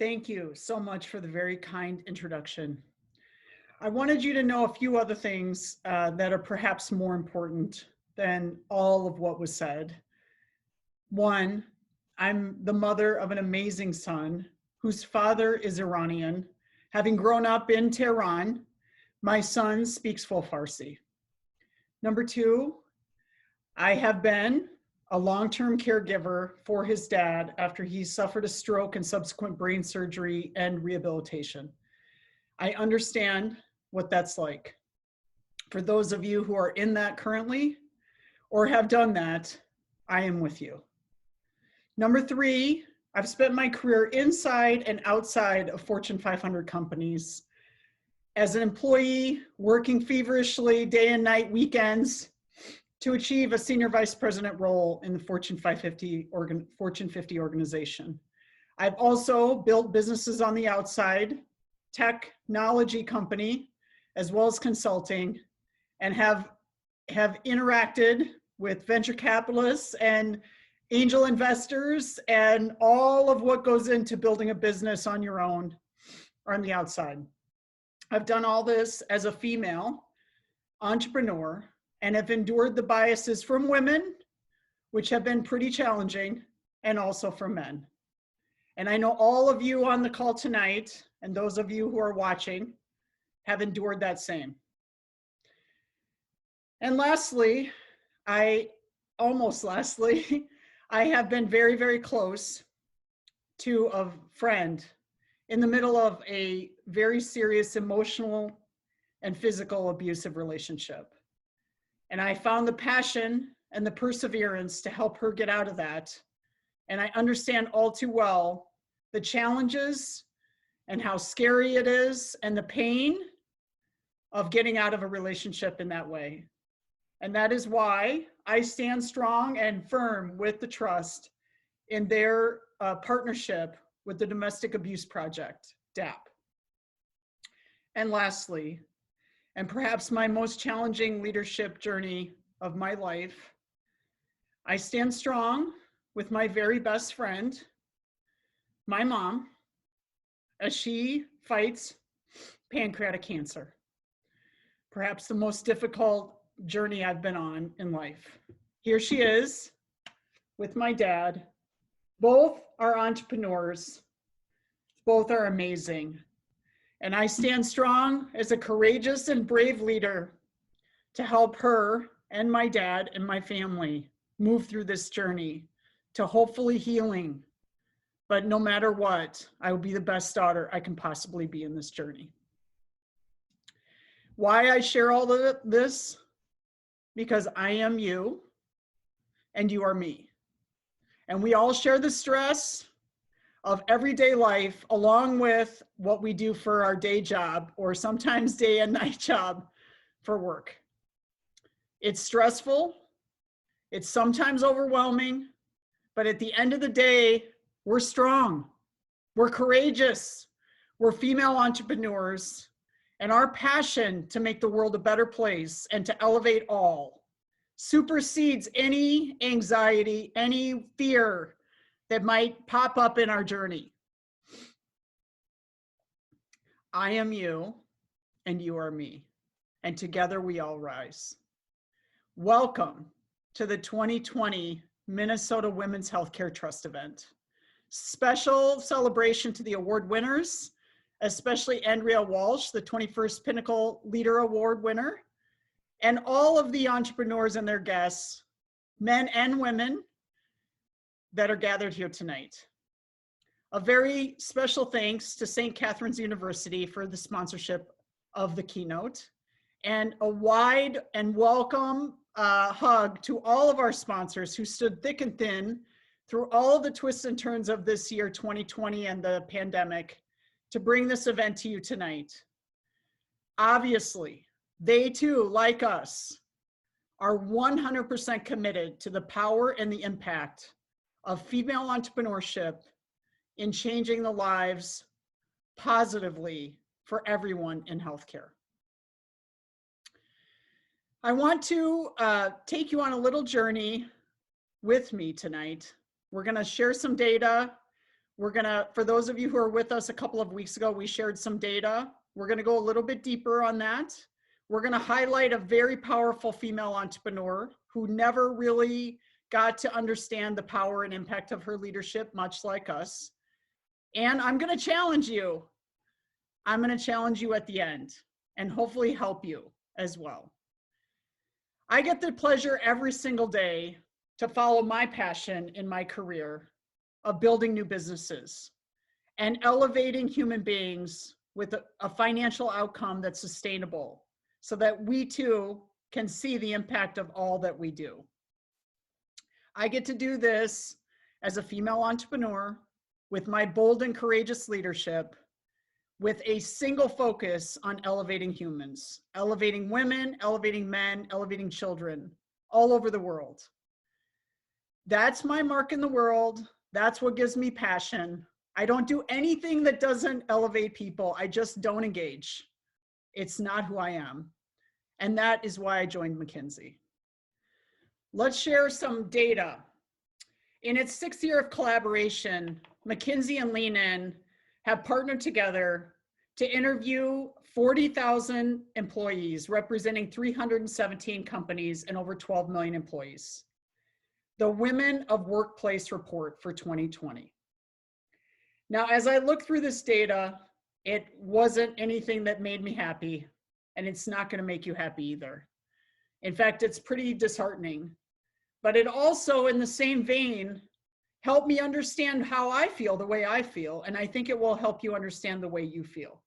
Thank you so much for the very kind introduction. I wanted you to know a few other things that are perhaps more important than all of what was said. One, I'm the mother of an amazing son whose father is Iranian. Having grown up in Tehran, my son speaks full Farsi. Number two, I have been a long-term caregiver for his dad after he suffered a stroke and subsequent brain surgery and rehabilitation. I understand what that's like. For those of you who are in that currently or have done that, I am with you. Number three, I've spent my career inside and outside of Fortune 500 companies. As an employee, working feverishly day and night, weekends, to achieve a senior vice president role in the Fortune 50 organization. I've also built businesses on the outside, technology company, as well as consulting, and have interacted with venture capitalists and angel investors and all of what goes into building a business on your own or on the outside. I've done all this as a female entrepreneur and have endured the biases from women, which have been pretty challenging, and also from men. And I know all of you on the call tonight, and those of you who are watching, have endured that same. And lastly, I have been very, very close to a friend in the middle of a very serious emotional and physical abusive relationship. And I found the passion and the perseverance to help her get out of that. And I understand all too well the challenges and how scary it is and the pain of getting out of a relationship in that way. And that is why I stand strong and firm with the Trust in their partnership with the Domestic Abuse Project, DAP. And lastly, and perhaps my most challenging leadership journey of my life, I stand strong with my very best friend, my mom, as she fights pancreatic cancer. Perhaps the most difficult journey I've been on in life. Here she is with my dad. Both are entrepreneurs. Both are amazing. And I stand strong as a courageous and brave leader to help her and my dad and my family move through this journey to hopefully healing. But no matter what, I will be the best daughter I can possibly be in this journey. Why I share all of this? Because I am you and you are me. And we all share the stress of everyday life along with what we do for our day job or sometimes day and night job for work. It's stressful. It's sometimes overwhelming, but at the end of the day, we're strong. We're courageous. We're female entrepreneurs, and our passion to make the world a better place and to elevate all supersedes any anxiety, any fear that might pop up in our journey. I am you and you are me, and together we all rise. Welcome to the 2020 Minnesota Women's Healthcare Trust event. Special celebration to the award winners, especially Andrea Walsh, the 21st Pinnacle Leader Award winner, and all of the entrepreneurs and their guests, men and women, that are gathered here tonight. A very special thanks to St. Catherine's University for the sponsorship of the keynote, and a wide and welcome hug to all of our sponsors who stood thick and thin through all the twists and turns of this year, 2020, and the pandemic to bring this event to you tonight. Obviously, they too, like us, are 100% committed to the power and the impact of female entrepreneurship in changing the lives positively for everyone in healthcare. I want to take you on a little journey with me tonight. We're going to share some data. For those of you who are with us a couple of weeks ago, we shared some data. We're gonna go a little bit deeper on that. We're gonna highlight a very powerful female entrepreneur who never really got to understand the power and impact of her leadership, much like us. And I'm gonna challenge you. I'm gonna challenge you at the end and hopefully help you as well. I get the pleasure every single day to follow my passion in my career of building new businesses and elevating human beings with a financial outcome that's sustainable so that we too can see the impact of all that we do. I get to do this as a female entrepreneur with my bold and courageous leadership, with a single focus on elevating humans, elevating women, elevating men, elevating children all over the world. That's my mark in the world. That's what gives me passion. I don't do anything that doesn't elevate people. I just don't engage. It's not who I am. And that is why I joined McKinsey. Let's share some data. In its 6th year of collaboration, McKinsey and Lean In have partnered together to interview 40,000 employees representing 317 companies and over 12 million employees. The Women of Workplace Report for 2020. Now, as I look through this data, it wasn't anything that made me happy, and it's not going to make you happy either. In fact, it's pretty disheartening, but it also, in the same vein, helped me understand how I feel the way I feel, and I think it will help you understand the way you feel.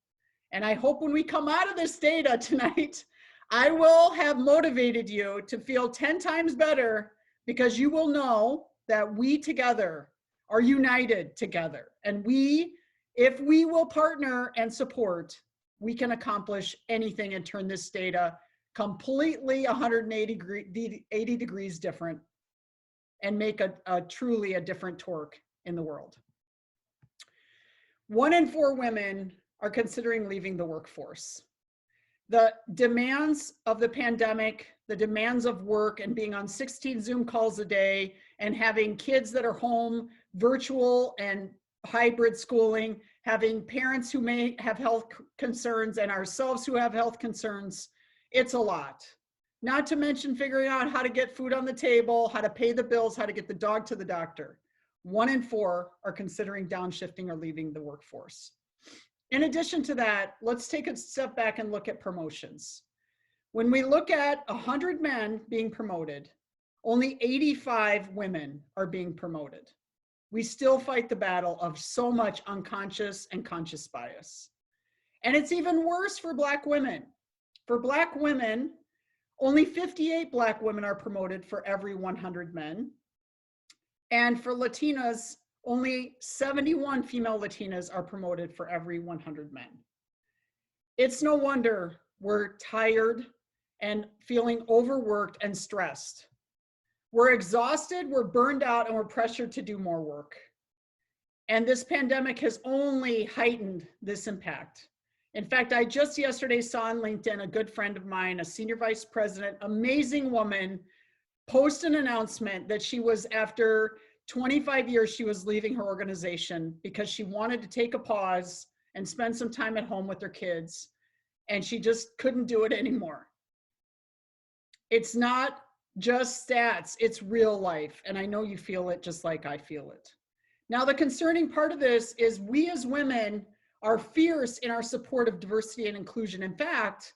And I hope when we come out of this data tonight, I will have motivated you to feel 10 times better, because you will know that we together are united together. And if we will partner and support, we can accomplish anything and turn this data completely 180 degrees different and make a truly a different torque in the world. 1 in 4 women are considering leaving the workforce. The demands of the pandemic, the demands of work and being on 16 Zoom calls a day and having kids that are home, virtual and hybrid schooling, having parents who may have health concerns and ourselves who have health concerns, it's a lot. Not to mention figuring out how to get food on the table, how to pay the bills, how to get the dog to the doctor. 1 in 4 are considering downshifting or leaving the workforce. In addition to that, let's take a step back and look at promotions. When we look at 100 men being promoted, only 85 women are being promoted. We still fight the battle of so much unconscious and conscious bias. And it's even worse for Black women. For Black women, only 58 Black women are promoted for every 100 men. And for Latinas, only 71 female Latinas are promoted for every 100 men. It's no wonder we're tired and feeling overworked and stressed. We're exhausted, we're burned out, and we're pressured to do more work. And this pandemic has only heightened this impact. In fact, I just yesterday saw on LinkedIn a good friend of mine, a senior vice president, amazing woman, post an announcement that she was, after 25 years, she was leaving her organization because she wanted to take a pause and spend some time at home with her kids, and she just couldn't do it anymore. It's not just stats, it's real life, and I know you feel it just like I feel it. Now, the concerning part of this is we as women are fierce in our support of diversity and inclusion. In fact,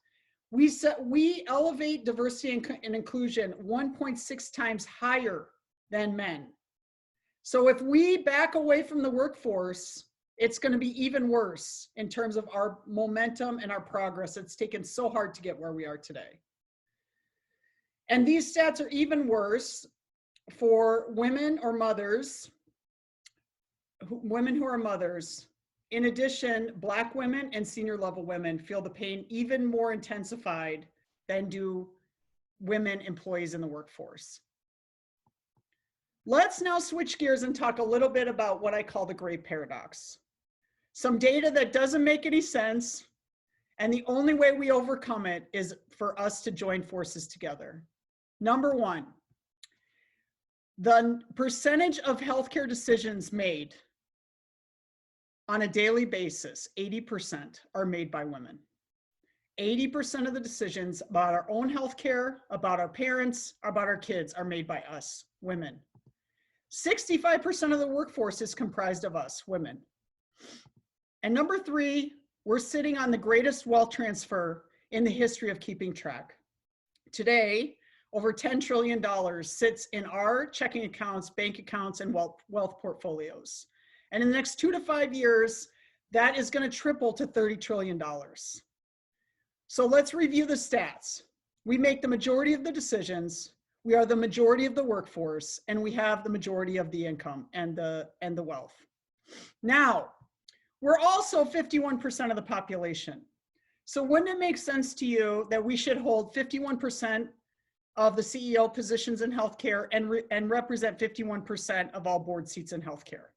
we elevate diversity and inclusion 1.6 times higher than men. So if we back away from the workforce, it's going to be even worse in terms of our momentum and our progress. It's taken so hard to get where we are today. And these stats are even worse for women or mothers, women who are mothers. In addition, Black women and senior level women feel the pain even more intensified than do women employees in the workforce. Let's now switch gears and talk a little bit about what I call the great paradox. Some data that doesn't make any sense, and the only way we overcome it is for us to join forces together. Number 1, the percentage of healthcare decisions made on a daily basis, 80% are made by women. 80% of the decisions about our own healthcare, about our parents, about our kids are made by us, women. 65% of the workforce is comprised of us, women. And number 3, we're sitting on the greatest wealth transfer in the history of keeping track. Today, over $10 trillion sits in our checking accounts, bank accounts, and wealth portfolios. And in the next 2 to 5 years, that is going to triple to $30 trillion. So let's review the stats. We make the majority of the decisions, we are the majority of the workforce, and we have the majority of the income and the wealth. Now, we're also 51% of the population. So wouldn't it make sense to you that we should hold 51% of the CEO positions in healthcare and represent 51% of all board seats in healthcare?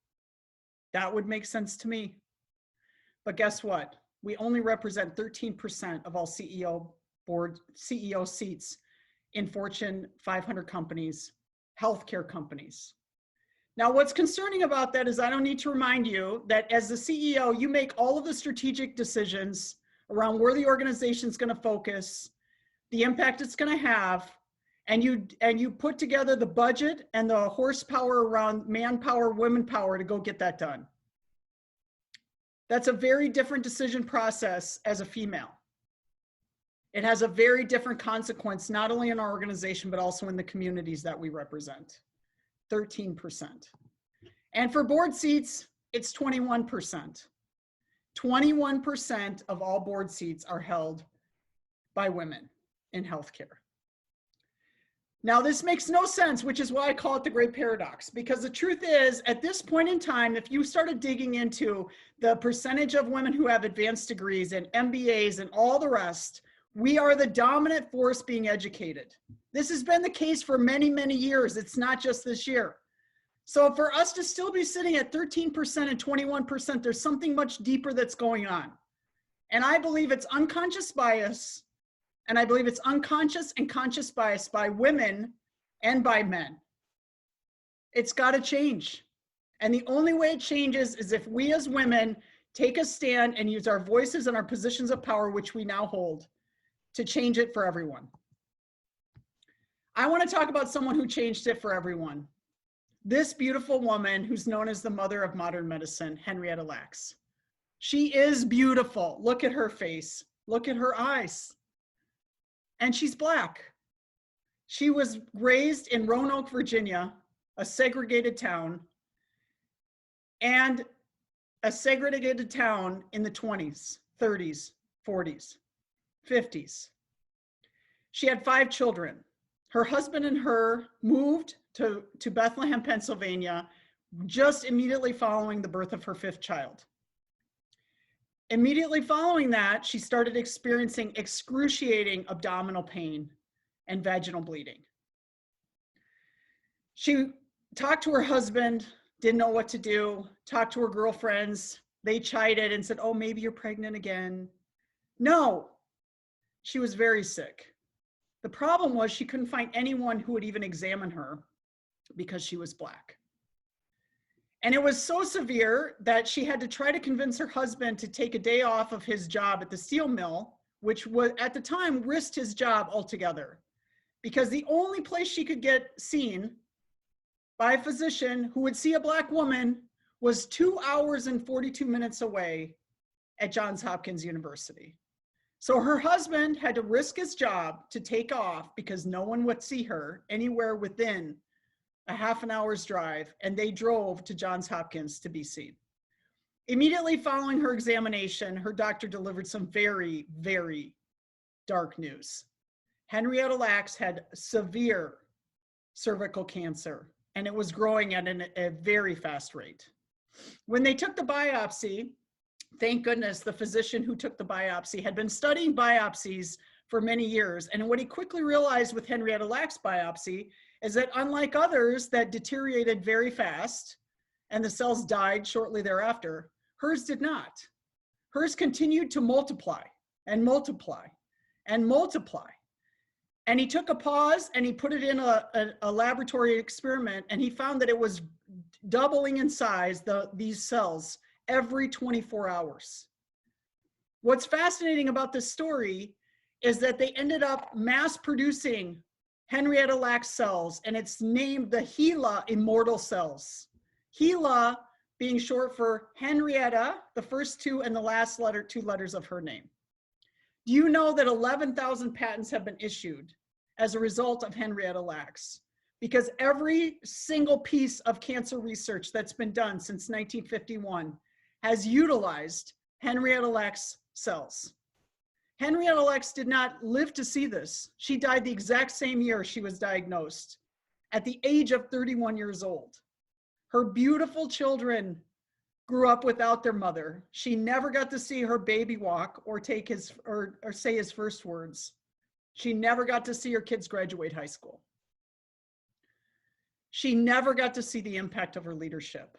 That would make sense to me. But guess what? We only represent 13% of all CEO seats in Fortune 500 companies, healthcare companies. Now, what's concerning about that is I don't need to remind you that as the CEO, you make all of the strategic decisions around where the organization is going to focus, the impact it's going to have, and you put together the budget and the horsepower around manpower, women power to go get that done. That's a very different decision process as a female. It has a very different consequence, not only in our organization, but also in the communities that we represent. 13%. And for board seats, it's 21%. 21% of all board seats are held by women in healthcare. Now, this makes no sense, which is why I call it the great paradox, because the truth is, at this point in time, if you started digging into the percentage of women who have advanced degrees and MBAs and all the rest, we are the dominant force being educated. This has been the case for many, many years. It's not just this year. So for us to still be sitting at 13% and 21%, there's something much deeper that's going on. And I believe it's unconscious bias. And I believe it's unconscious and conscious bias by women and by men. It's got to change. And the only way it changes is if we as women take a stand and use our voices and our positions of power, which we now hold, to change it for everyone. I want to talk about someone who changed it for everyone. This beautiful woman who's known as the mother of modern medicine, Henrietta Lacks. She is beautiful. Look at her face. Look at her eyes. And she's Black. She was raised in Roanoke, Virginia, a segregated town, and a segregated town in the 20s, 30s, 40s, 50s. She had 5 children. Her husband and her moved to Bethlehem, Pennsylvania, just immediately following the birth of her 5th child. Immediately following that, she started experiencing excruciating abdominal pain and vaginal bleeding. She talked to her husband, didn't know what to do, talked to her girlfriends. They chided and said, oh, maybe you're pregnant again. No, she was very sick. The problem was she couldn't find anyone who would even examine her because she was Black. And it was so severe that she had to try to convince her husband to take a day off of his job at the steel mill, which was at the time risked his job altogether, because the only place she could get seen by a physician who would see a Black woman was 2 hours and 42 minutes away at Johns Hopkins University. So her husband had to risk his job to take off because no one would see her anywhere within a half an hour's drive, and they drove to Johns Hopkins to be seen. Immediately following her examination, her doctor delivered some very, very dark news. Henrietta Lacks had severe cervical cancer, and it was growing at a very fast rate. When they took the biopsy, thank goodness the physician who took the biopsy had been studying biopsies for many years, and what he quickly realized with Henrietta Lacks' biopsy is that unlike others that deteriorated very fast and the cells died shortly thereafter, hers did not. Hers continued to multiply and multiply and multiply. And he took a pause and he put it in a laboratory experiment, and he found that it was doubling in size, these cells, every 24 hours. What's fascinating about this story is that they ended up mass producing Henrietta Lacks cells, and it's named the HeLa immortal cells. HeLa being short for Henrietta, the first two and the last two letters of her name. Do you know that 11,000 patents have been issued as a result of Henrietta Lacks? Because every single piece of cancer research that's been done since 1951 has utilized Henrietta Lacks cells. Henrietta Lacks did not live to see this. She died the exact same year she was diagnosed, at the age of 31 years old. Her beautiful children grew up without their mother. She never got to see her baby walk or take his or say his first words. She never got to see her kids graduate high school. She never got to see the impact of her leadership.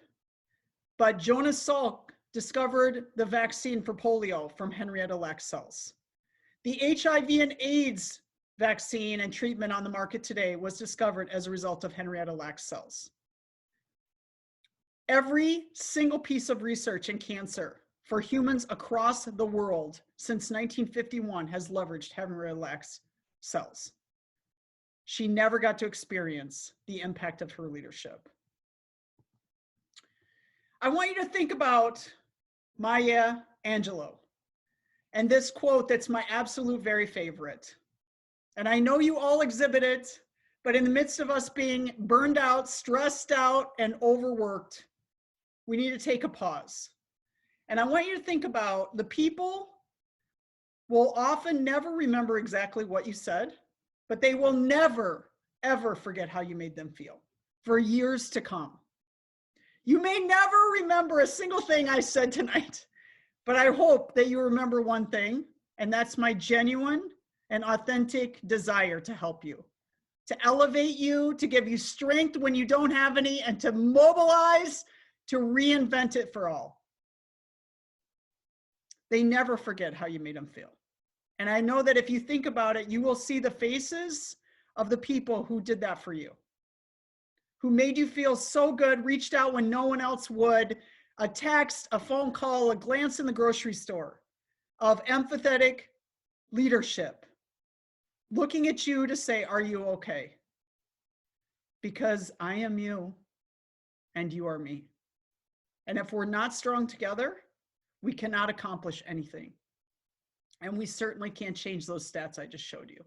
But Jonas Salk discovered the vaccine for polio from Henrietta Lacks cells. The HIV and AIDS vaccine and treatment on the market today was discovered as a result of Henrietta Lacks cells. Every single piece of research in cancer for humans across the world since 1951 has leveraged Henrietta Lacks cells. She never got to experience the impact of her leadership. I want you to think about Maya Angelou and this quote that's my absolute very favorite. And I know you all exhibit it, but in the midst of us being burned out, stressed out, and overworked, we need to take a pause. And I want you to think about the people will often never remember exactly what you said, but they will never, ever forget how you made them feel for years to come. You may never remember a single thing I said tonight, but I hope that you remember one thing, and that's my genuine and authentic desire to help you, to elevate you, to give you strength when you don't have any, and to mobilize to reinvent it for all. They never forget how you made them feel. And I know that if you think about it, you will see the faces of the people who did that for you, who made you feel so good, reached out when no one else would, a text, a phone call, a glance in the grocery store of empathetic leadership, looking at you to say, are you okay? Because I am you and you are me. And if we're not strong together, we cannot accomplish anything. And we certainly can't change those stats I just showed you.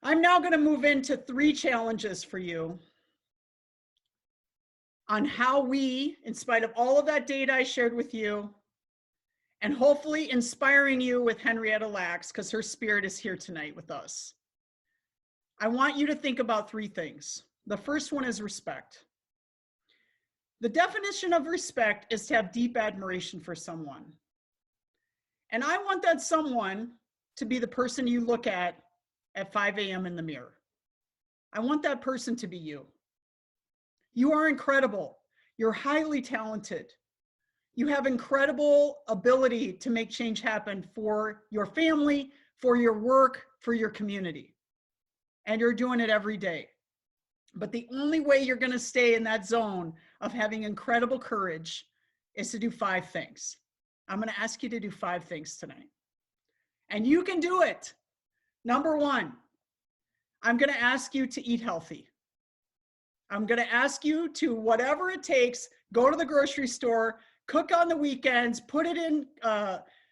I'm now going to move into 3 challenges for you on how we, in spite of all of that data I shared with you, and hopefully inspiring you with Henrietta Lacks, because her spirit is here tonight with us. I want you to think about 3 things. The first one is respect. The definition of respect is to have deep admiration for someone. And I want that someone to be the person you look at 5 a.m. in the mirror. I want that person to be you. You are incredible. You're highly talented. You have incredible ability to make change happen for your family, for your work, for your community. And you're doing it every day. But the only way you're going to stay in that zone of having incredible courage is to do 5 things. I'm going to ask you to do 5 things tonight. And you can do it. Number 1, I'm going to ask you to eat healthy. I'm going to ask you to, whatever it takes, go to the grocery store, cook on the weekends, put it in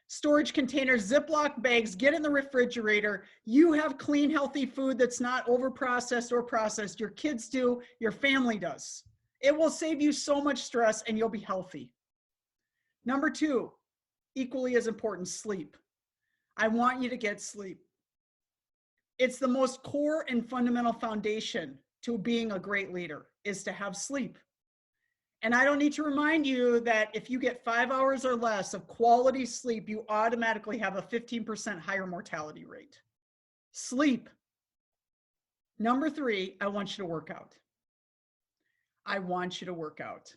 storage containers, Ziploc bags, get in the refrigerator. You have clean, healthy food that's not over-processed or processed. Your kids do, your family does. It will save you so much stress and you'll be healthy. Number 2, equally as important, sleep. I want you to get sleep. It's the most core and fundamental foundation to being a great leader, is to have sleep. And I don't need to remind you that if you get 5 hours or less of quality sleep, you automatically have a 15% higher mortality rate. Sleep. Number 3, I want you to work out. I want you to work out.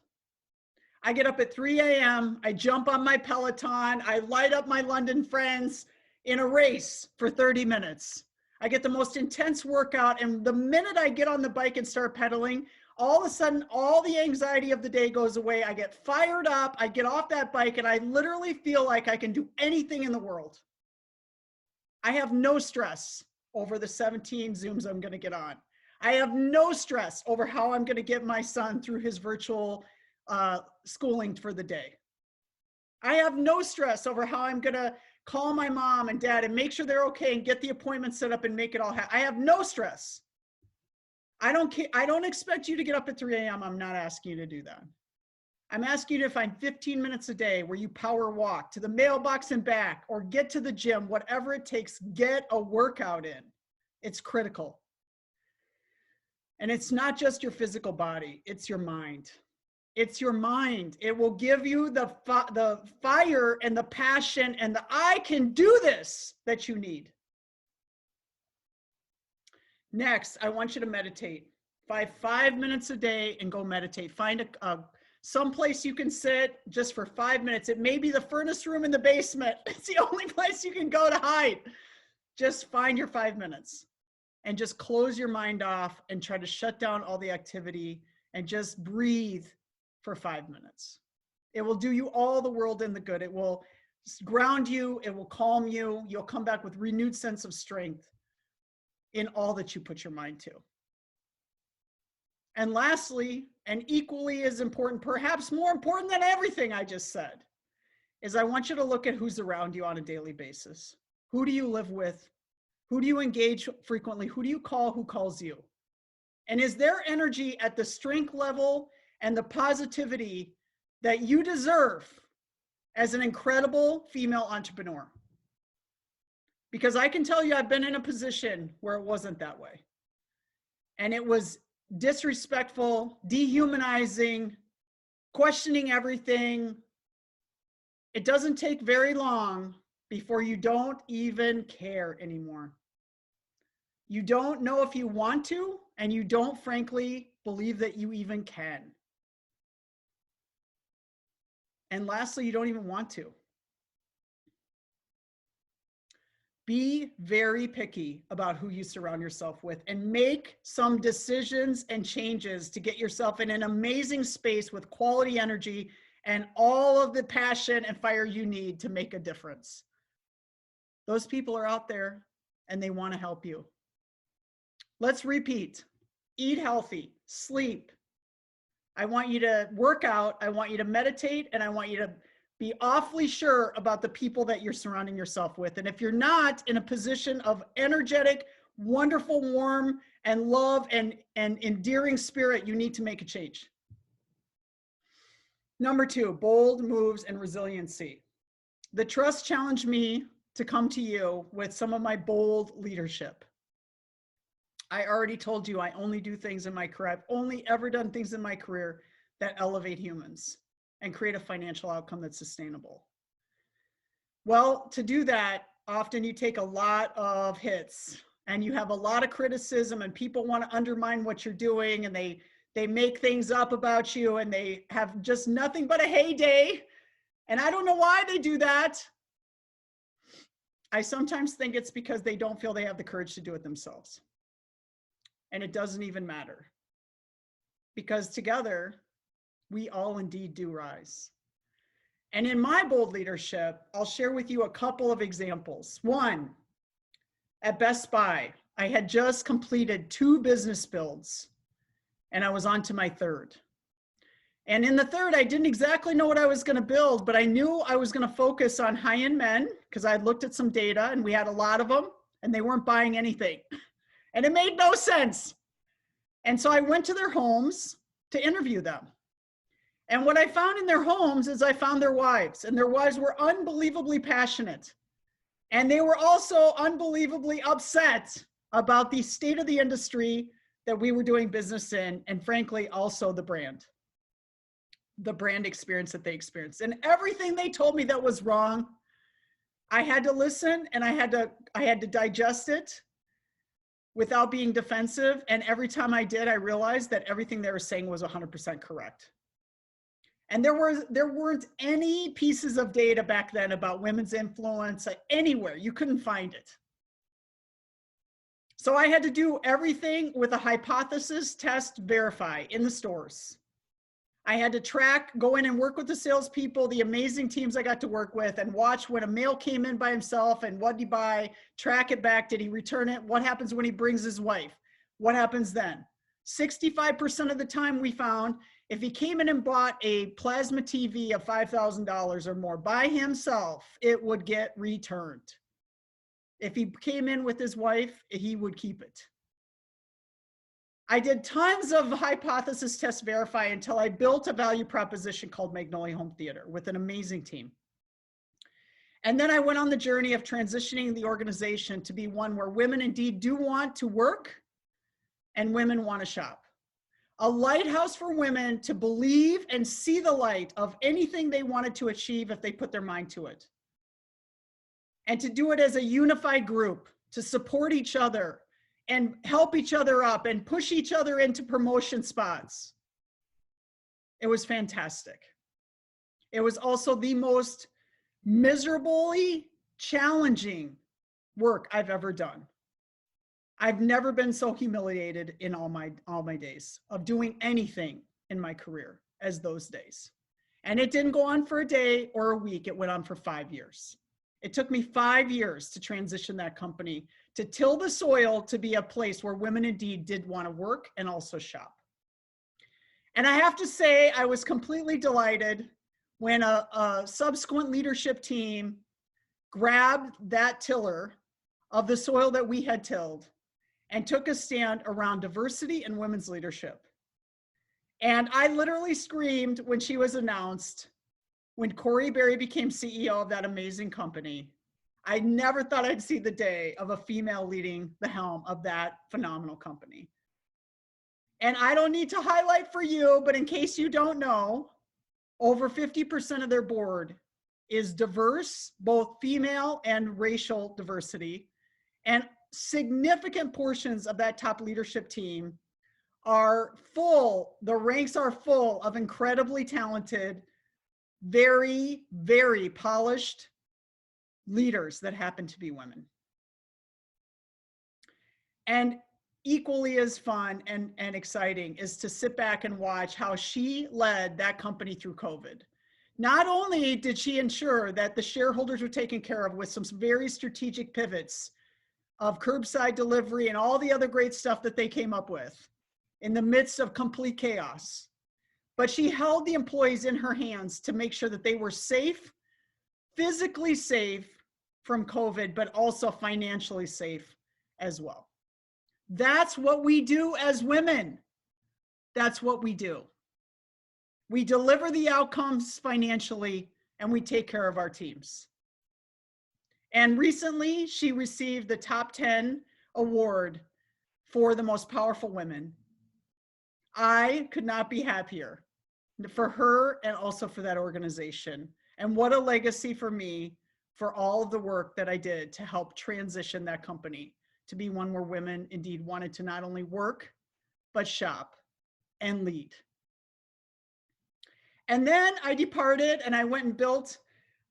I get up at 3 a.m., I jump on my Peloton, I light up my London friends in a race for 30 minutes. I get the most intense workout, and the minute I get on the bike and start pedaling, All of a sudden, all the anxiety of the day goes away. I get fired up. I get off that bike and I literally feel like I can do anything in the world. I have no stress over the 17 Zooms I'm going to get on. I have no stress over how I'm going to get my son through his virtual schooling for the day. I have no stress over how I'm going to call my mom and dad and make sure they're okay and get the appointment set up and make it all happen. I have no stress. I don't expect you to get up at 3 a.m. I'm not asking you to do that. I'm asking you to find 15 minutes a day where you power walk to the mailbox and back, or get to the gym, whatever it takes, get a workout in. It's critical. And it's not just your physical body, it's your mind. It's your mind. It will give you the fire and the passion and the I can do this that you need. Next, I want you to meditate. 5 minutes a day and go meditate. Find some place you can sit just for 5 minutes. It may be the furnace room in the basement. It's the only place you can go to hide. Just find your 5 minutes and just close your mind off and try to shut down all the activity and just breathe for 5 minutes. It will do you all the world in the good. It will ground you. It will calm you. You'll come back with renewed sense of strength in all that you put your mind to. And lastly, and equally as important, perhaps more important than everything I just said, is I want you to look at who's around you on a daily basis. Who do you live with? Who do you engage frequently? Who do you call? Who calls you? And is their energy at the strength level and the positivity that you deserve as an incredible female entrepreneur? Because I can tell you, I've been in a position where it wasn't that way. And it was disrespectful, dehumanizing, questioning everything. It doesn't take very long before you don't even care anymore. You don't know if you want to, and you don't frankly believe that you even can. And lastly, you don't even want to. Be very picky about who you surround yourself with and make some decisions and changes to get yourself in an amazing space with quality energy and all of the passion and fire you need to make a difference. Those people are out there and they want to help you. Let's repeat. Eat healthy, sleep. I want you to work out. I want you to meditate, and I want you to be awfully sure about the people that you're surrounding yourself with. And if you're not in a position of energetic, wonderful, warm, and love and endearing spirit, you need to make a change. Number 2, bold moves and resiliency. The trust challenged me to come to you with some of my bold leadership. I already told you I only do things in my career. I've only ever done things in my career that elevate humans and create a financial outcome that's sustainable. Well, to do that, often you take a lot of hits and you have a lot of criticism, and people want to undermine what you're doing, and they make things up about you, and they have just nothing but a heyday. And I don't know why they do that. I sometimes think it's because they don't feel they have the courage to do it themselves. And it doesn't even matter, because together we all indeed do rise. And in my bold leadership, I'll share with you a couple of examples. One, at Best Buy, I had just completed 2 business builds, and I was on to my 3rd. And in the 3rd, I didn't exactly know what I was going to build, but I knew I was going to focus on high-end men, because I had looked at some data and we had a lot of them and they weren't buying anything. And it made no sense. And so I went to their homes to interview them. And what I found in their homes is I found their wives, and their wives were unbelievably passionate. And they were also unbelievably upset about the state of the industry that we were doing business in, and frankly, also the brand experience that they experienced. And everything they told me that was wrong, I had to listen, and I had to digest it without being defensive. And every time I did, I realized that everything they were saying was 100% correct. And there weren't any pieces of data back then about women's influence anywhere. You couldn't find it. So I had to do everything with a hypothesis, test, verify in the stores. I had to track, go in and work with the salespeople, the amazing teams I got to work with, and watch when a male came in by himself and what did he buy, track it back, did he return it? What happens when he brings his wife? What happens then? 65% of the time we found if he came in and bought a plasma TV of $5,000 or more by himself, it would get returned. If he came in with his wife, he would keep it. I did tons of hypothesis test verify until I built a value proposition called Magnolia Home Theater with an amazing team. And then I went on the journey of transitioning the organization to be one where women indeed do want to work and women want to shop. A lighthouse for women to believe and see the light of anything they wanted to achieve if they put their mind to it. And to do it as a unified group, to support each other and help each other up and push each other into promotion spots. It was fantastic. It was also the most miserably challenging work I've ever done. I've never been so humiliated in all my days of doing anything in my career as those days. And it didn't go on for a day or a week. It went on for 5 years. It took me 5 years to transition that company, to till the soil to be a place where women indeed did want to work and also shop. And I have to say, I was completely delighted when a subsequent leadership team grabbed that tiller of the soil that we had tilled and took a stand around diversity and women's leadership. And I literally screamed when she was announced, when Cori Berry became CEO of that amazing company. I never thought I'd see the day of a female leading the helm of that phenomenal company. And I don't need to highlight for you, but in case you don't know, over 50% of their board is diverse, both female and racial diversity. And significant portions of that top leadership team are full, the ranks are full of incredibly talented, very, very polished leaders that happen to be women. And equally as fun and exciting is to sit back and watch how she led that company through COVID. Not only did she ensure that the shareholders were taken care of with some very strategic pivots of curbside delivery and all the other great stuff that they came up with in the midst of complete chaos, but she held the employees in her hands to make sure that they were safe, physically safe from COVID, but also financially safe as well. That's what we do as women. That's what we do. We deliver the outcomes financially and we take care of our teams. And recently she received the top 10 award for the most powerful women. I could not be happier for her and also for that organization. And what a legacy for me for all of the work that I did to help transition that company to be one where women indeed wanted to not only work, but shop and lead. And then I departed and I went and built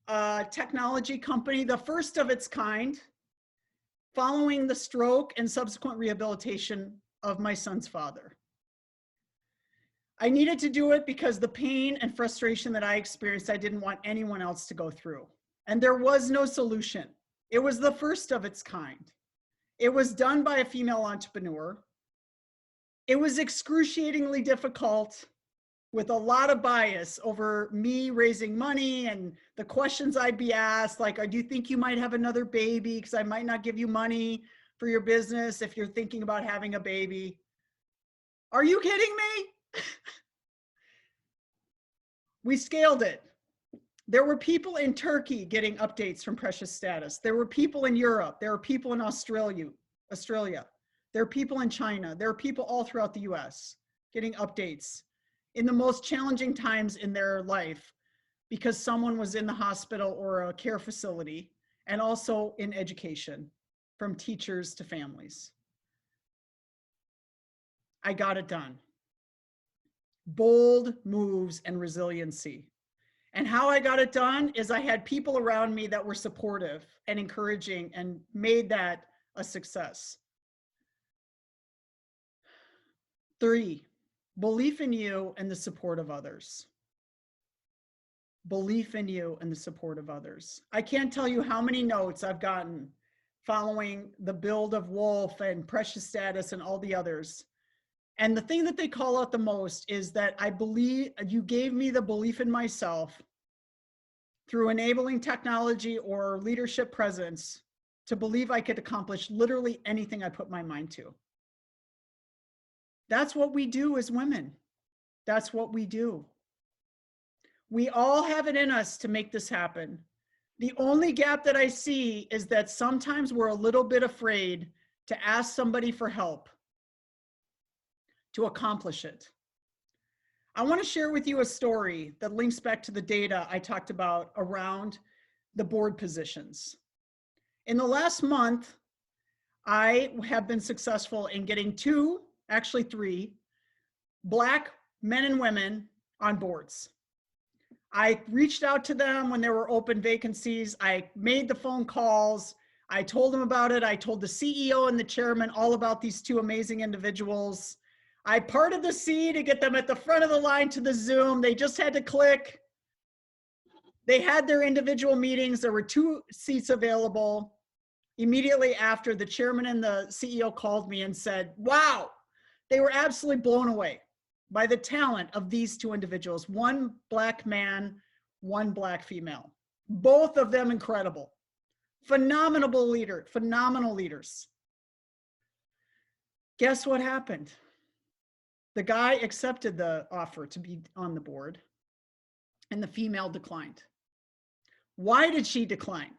a technology company, the first of its kind, following the stroke and subsequent rehabilitation of my son's father. I needed to do it because the pain and frustration that I experienced, I didn't want anyone else to go through. And there was no solution. It was the first of its kind. It was done by a female entrepreneur. It was excruciatingly difficult with a lot of bias over me raising money and the questions I'd be asked, like, do you think you might have another baby? Because I might not give you money for your business if you're thinking about having a baby. Are you kidding me? We scaled it. There were people in Turkey getting updates from Precious Status. There were people in Europe. There were people in Australia. There are people in China. There are people all throughout the US getting updates in the most challenging times in their life because someone was in the hospital or a care facility, and also in education, from teachers to families. I got it done. Bold moves and resiliency. And how I got it done is I had people around me that were supportive and encouraging and made that a success. 3, belief in you and the support of others. Belief in you and the support of others. I can't tell you how many notes I've gotten following the build of Wolf and Precious Status and all the others. And the thing that they call out the most is that I believe you gave me the belief in myself through enabling technology or leadership presence to believe I could accomplish literally anything I put my mind to. That's what we do as women. That's what we do. We all have it in us to make this happen. The only gap that I see is that sometimes we're a little bit afraid to ask somebody for help to accomplish it. I want to share with you a story that links back to the data I talked about around the board positions. In the last month, I have been successful in getting 2, actually 3, Black men and women on boards. I reached out to them when there were open vacancies. I made the phone calls. I told them about it. I told the CEO and the chairman all about these 2 amazing individuals. I parted the sea to get them at the front of the line to the Zoom. They just had to click. They had their individual meetings. There were 2 seats available. Immediately after, the chairman and the CEO called me and said, wow, they were absolutely blown away by the talent of these 2 individuals, 1 Black man, 1 Black female, both of them incredible, phenomenal leaders. Guess what happened? The guy accepted the offer to be on the board and the female declined. Why did she decline?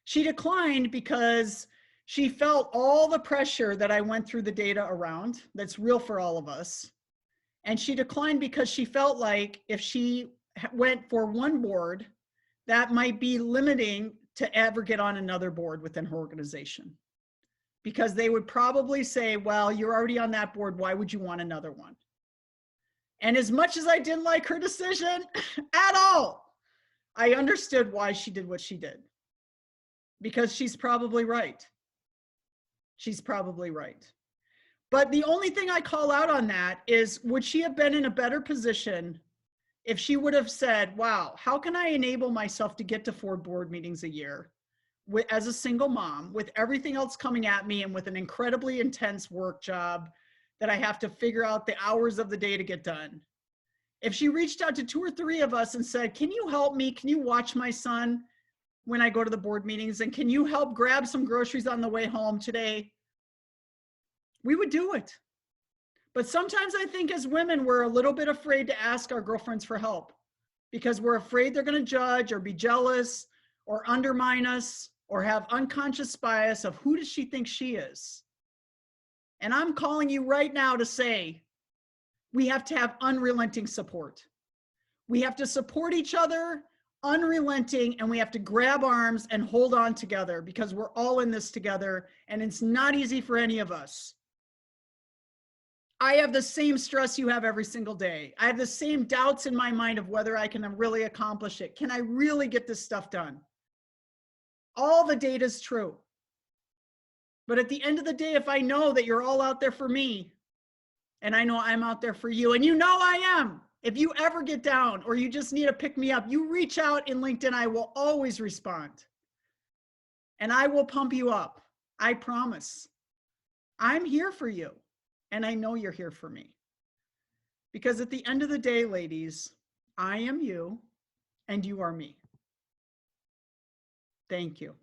She declined because she felt all the pressure that I went through the data around, that's real for all of us. And she declined because she felt like if she went for 1 board, that might be limiting to ever get on another board within her organization. Because they would probably say, well, you're already on that board, why would you want another one? And as much as I didn't like her decision at all, I understood why she did what she did. Because she's probably right. She's probably right. But the only thing I call out on that is, would she have been in a better position if she would have said, wow, how can I enable myself to get to 4 board meetings a year as a single mom with everything else coming at me and with an incredibly intense work job that I have to figure out the hours of the day to get done? If she reached out to 2 or 3 of us and said, can you help me? Can you watch my son when I go to the board meetings? And can you help grab some groceries on the way home today? We would do it. But sometimes I think as women, we're a little bit afraid to ask our girlfriends for help because we're afraid they're going to judge or be jealous or undermine us or have unconscious bias of who does she think she is. And I'm calling you right now to say, we have to have unrelenting support. We have to support each other, unrelenting, and we have to grab arms and hold on together because we're all in this together and it's not easy for any of us. I have the same stress you have every single day. I have the same doubts in my mind of whether I can really accomplish it. Can I really get this stuff done? All the data is true. But at the end of the day, if I know that you're all out there for me, and I know I'm out there for you, and you know I am, if you ever get down or you just need to pick me up, you reach out in LinkedIn, I will always respond. And I will pump you up. I promise. I'm here for you. And I know you're here for me. Because at the end of the day, ladies, I am you and you are me. Thank you.